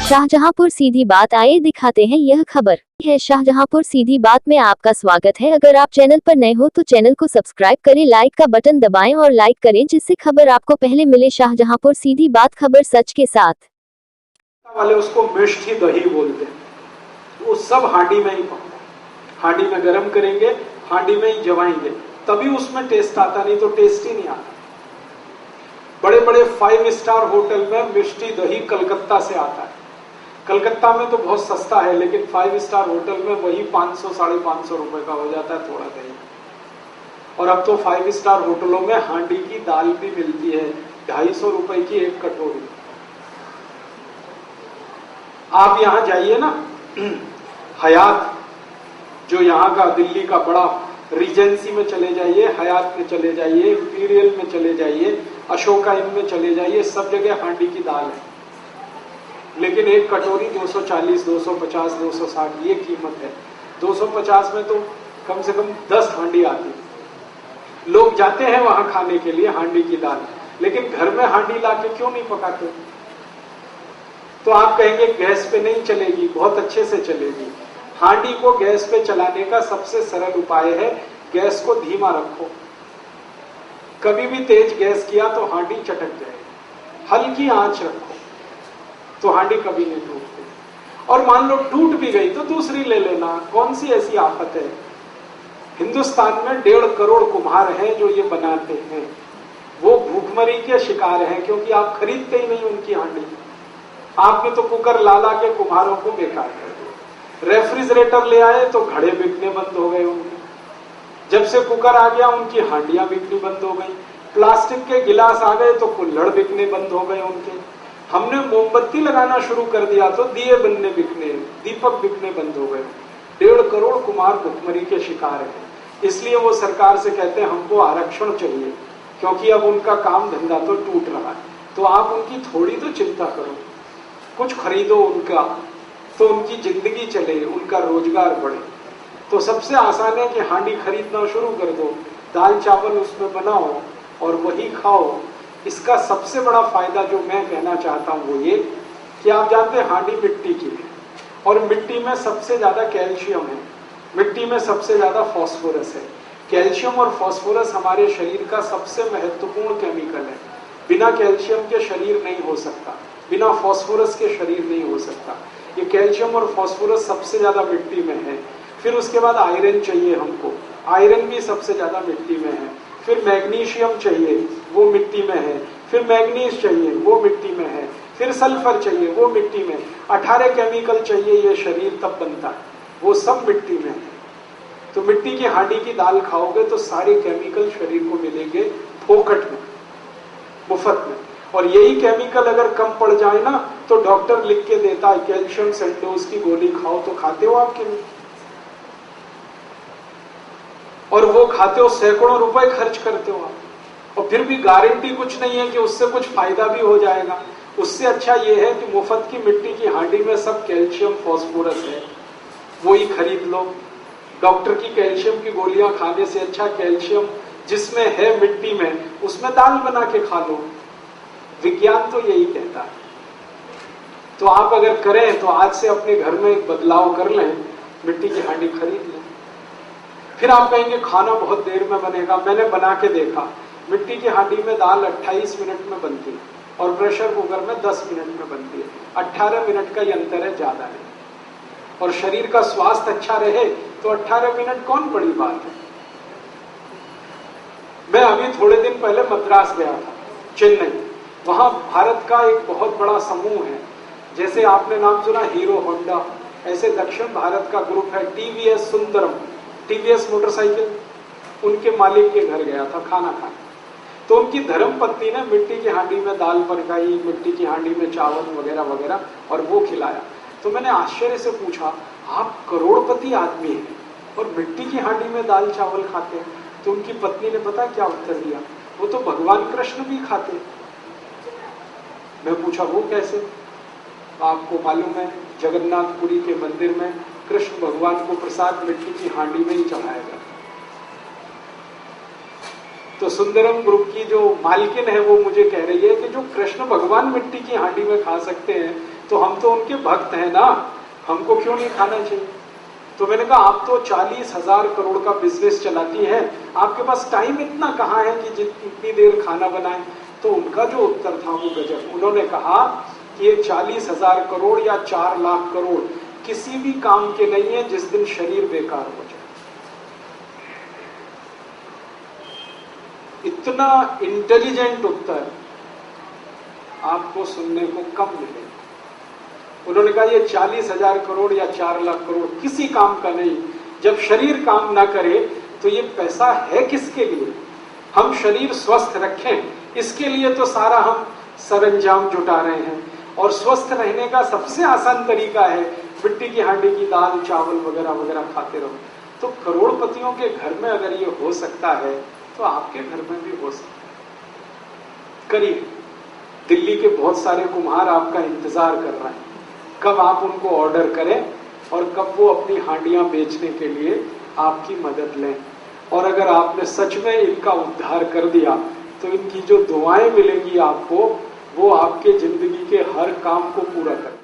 शाहजहांपुर सीधी बात, आइए दिखाते हैं यह खबर है। शाहजहांपुर सीधी बात में आपका स्वागत है। अगर आप चैनल पर नए हो तो चैनल को सब्सक्राइब करें, लाइक का बटन दबाएं और लाइक करें जिससे खबर आपको पहले मिले। शाहजहांपुर सीधी बात, खबर सच के साथ। वाले उसको मिष्ठी दही बोलते हैं। वो सब हांडी में ही पकता है, हांडी में गरम करेंगे, हांडी में ही जमाएंगे, तभी उसमें टेस्ट आता, नहीं तो टेस्ट ही नहीं आता। बड़े बड़े 5 स्टार होटल में मिष्ठी दही कलकत्ता से आता है। कलकत्ता में तो बहुत सस्ता है, लेकिन 5 स्टार होटल में वही 500 550 रुपए का हो जाता है थोड़ा दही। और अब तो 5 स्टार होटलों में हांडी की दाल भी मिलती है, 250 रुपए की एक कटोरी। आप यहां जाइए ना, हयात जो यहाँ का दिल्ली का बड़ा रीजेंसी में चले जाइए, हयात में चले जाइए, इंपीरियल में चले जाइए, अशोका इन में चले जाइए, सब जगह हांडी की दाल है। लेकिन एक कटोरी 240, 250, 260 ये कीमत है। 250 में तो कम से कम 10 हांडी आती है। लोग जाते हैं वहां खाने के लिए हांडी की दाल, लेकिन घर में हांडी लाके क्यों नहीं पकाते? तो आप कहेंगे गैस पे नहीं चलेगी, बहुत अच्छे से चलेगी। हांडी को गैस पे चलाने का सबसे सरल उपाय है, गैस को धीमा रखो। कभी भी तेज गैस किया तो हांडी चटक जाएगी। हल्की आंच रखो तो हांडी कभी नहीं टूटती। और मान लो टूट भी गई तो दूसरी ले लेना, कौन सी ऐसी आफत है। हिंदुस्तान में 1.5 करोड़ कुम्हार हैं जो ये बनाते हैं। वो भूखमरी के शिकार हैं, क्योंकि आप खरीदते ही नहीं उनकी हांडी। आपने तो कुकर ला ला के कुम्हारों को बेकार कर दिया। रेफ्रिजरेटर ले आए तो घड़े बिकने बंद हो गए उनके। जब से कुकर आ गया उनकी हांडियां बिकनी बंद हो गई। प्लास्टिक के गिलास आ गए तो कुल्हड़ बिकने बंद हो गए उनके। हमने मोमबत्ती लगाना शुरू कर दिया तो दिए बनने बिकने, दीपक बिकने बंद हो गए। 1.5 करोड़ कुम्हार भुखमरी के शिकार हैं। इसलिए वो सरकार से कहते हैं हमको आरक्षण चाहिए, क्योंकि अब उनका काम धंधा तो टूट रहा है। तो आप उनकी थोड़ी तो चिंता करो, कुछ खरीदो उनका, तो उनकी जिंदगी चले, उनका रोजगार बढ़े। तो सबसे आसान है कि हांडी खरीदना शुरू कर दो, दाल चावल उसमें बनाओ और वही खाओ। इसका सबसे बड़ा फायदा जो मैं कहना चाहता हूं वो ये कि आप जानते हैं हांडी मिट्टी की है, और मिट्टी में सबसे ज्यादा कैल्शियम है, मिट्टी में सबसे ज्यादा फास्फोरस है। कैल्शियम और फास्फोरस हमारे शरीर का सबसे महत्वपूर्ण केमिकल है। बिना कैल्शियम के शरीर नहीं हो सकता, बिना फास्फोरस के शरीर नहीं हो सकता। ये कैल्शियम और फास्फोरस सबसे ज्यादा मिट्टी में है। फिर उसके बाद आयरन चाहिए हमको, आयरन भी सबसे ज्यादा मिट्टी में है। फिर मैग्नीशियम चाहिए, वो मिट्टी में है। फिर मैग्नीज चाहिए, वो मिट्टी में है। फिर सल्फर चाहिए, वो मिट्टी में। 18 केमिकल चाहिए, ये शरीर तब बनता है, वो सब मिट्टी में है। तो मिट्टी की हांडी की दाल खाओगे तो सारे केमिकल शरीर को मिलेंगे फोकट में, मुफ्त में। और यही केमिकल अगर कम पड़ जाए ना तो डॉक्टर लिख के देता है कैल्शियम सेंडोज की गोली खाओ, तो खाते हो आपके लिए। और वो खाते हो, सैकड़ों रुपए खर्च करते हो आप, और फिर भी गारंटी कुछ नहीं है कि उससे कुछ फायदा भी हो जाएगा। उससे अच्छा ये है कि मुफ्त की मिट्टी की हांडी में सब कैल्शियम फास्फोरस है, वही खरीद लो। डॉक्टर की कैल्शियम की गोलियां खाने से अच्छा कैल्शियम जिसमें है मिट्टी में, उसमें दाल बना के खा लो। विज्ञान तो यही कहता है। तो आप अगर करें तो आज से अपने घर में एक बदलाव कर लें, मिट्टी की हांडी खरीद लें। फिर आप कहेंगे खाना बहुत देर में बनेगा। मैंने बना के देखा, मिट्टी की हांडी में दाल 28 मिनट में बनती है और प्रेशर कुकर में 10 मिनट में बनती है। 18 मिनट का ये अंतर है, ज्यादा नहीं। और शरीर का स्वास्थ्य अच्छा रहे तो 18 मिनट कौन बड़ी बात है। मैं अभी थोड़े दिन पहले मद्रास गया था, चेन्नई। वहां भारत का एक बहुत बड़ा समूह है, जैसे आपने नाम सुना हीरो होंडा, ऐसे दक्षिण भारत का ग्रुप है टीवीएस सुंदरम, टीवीएस मोटरसाइकिल। उनके मालिक के घर गया था खाना खाने, तो उनकी धर्मपत्नी ने मिट्टी की हांडी में दाल पकाई, मिट्टी की हांडी में चावल वगैरह वगैरह, और वो खिलाया। तो मैंने आश्चर्य से पूछा, आप करोड़पति आदमी हैं और मिट्टी की हांडी में दाल चावल खाते हैं? तो उनकी पत्नी ने पता क्या उत्तर दिया, वो तो भगवान कृष्ण भी खाते हैं। मैं पूछा वो कैसे? आपको मालूम है जगन्नाथपुरी के मंदिर में कृष्ण भगवान को प्रसाद मिट्टी की हांडी में ही चढ़ाया जाता। तो सुंदरम ग्रुप की जो मालकिन है वो मुझे कह रही है कि जो कृष्ण भगवान मिट्टी की हांडी में खा सकते हैं, तो हम तो उनके भक्त हैं ना, हमको क्यों नहीं खाना चाहिए? तो मैंने कहा आप तो 40,000 करोड़ का बिजनेस चलाती है, आपके पास टाइम इतना कहाँ है कि इतनी देर खाना बनाए? तो उनका जो उत्तर था वो गजब। उन्होंने कहा कि ये 40,000 करोड़ या 4 लाख करोड़ किसी भी काम के नहीं है जिस दिन शरीर बेकार हो जाए। इतना इंटेलिजेंट उत्तर आपको सुनने को कम मिलेगा। उन्होंने कहा ये 40,000 करोड़ या 4 लाख करोड़ किसी काम का नहीं, जब शरीर काम ना करे तो ये पैसा है किसके लिए? हम शरीर स्वस्थ रखें, इसके लिए तो सारा हम सरंजाम जुटा रहे हैं। और स्वस्थ रहने का सबसे आसान तरीका है मिट्टी की हांडी की दाल चावल वगैरह वगैरह खाते रहो। तो करोड़पतियों के घर में अगर ये हो सकता है तो आपके घर में भी हो सकता है। करिए, दिल्ली के बहुत सारे कुम्हार आपका इंतजार कर रहे हैं, कब आप उनको ऑर्डर करें और कब वो अपनी हांडियां बेचने के लिए आपकी मदद लें। और अगर आपने सच में इनका उद्धार कर दिया तो इनकी जो दुआएं मिलेंगी आपको, वो आपके जिंदगी के हर काम को पूरा कर